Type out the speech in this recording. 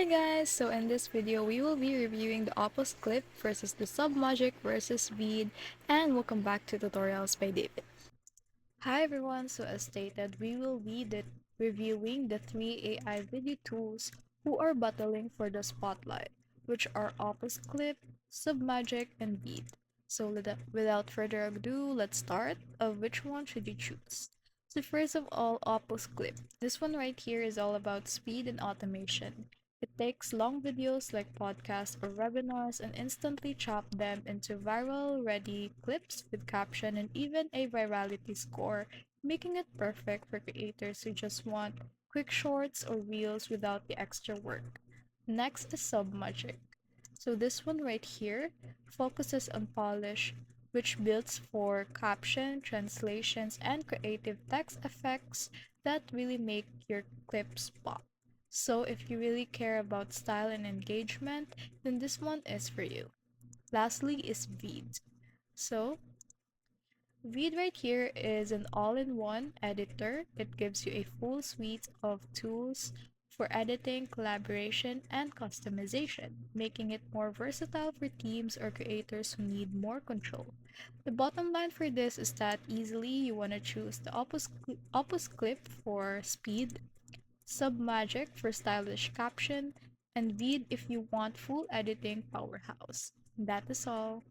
Hi guys! So in this video, we will be reviewing the Opus clip versus the Submagic versus VEED, and welcome back to Tutorials by David. Hi everyone! So as stated, we will be reviewing the three AI video tools who are battling for the spotlight, which are Opus Clip, Submagic, and VEED. So without further ado, let's start. Which one should you choose? So first of all, Opus Clip. This one right here is all about speed and automation. It takes long videos like podcasts or webinars and instantly chop them into viral-ready clips with caption and even a virality score, making it perfect for creators who just want quick shorts or reels without the extra work. Next is Submagic. So this one right here focuses on polish, which builds for caption, translations, and creative text effects that really make your clips pop. So if you really care about style and engagement, then this one is for you. Lastly is VEED. So VEED right here is an all-in-one editor. It gives you a full suite of tools for editing, collaboration, and customization, making it more versatile for teams or creators who need more control. The bottom line for this is that easily you want to choose the Opus Clip for speed, Submagic for stylish caption, and VEED if you want full editing powerhouse. That is all.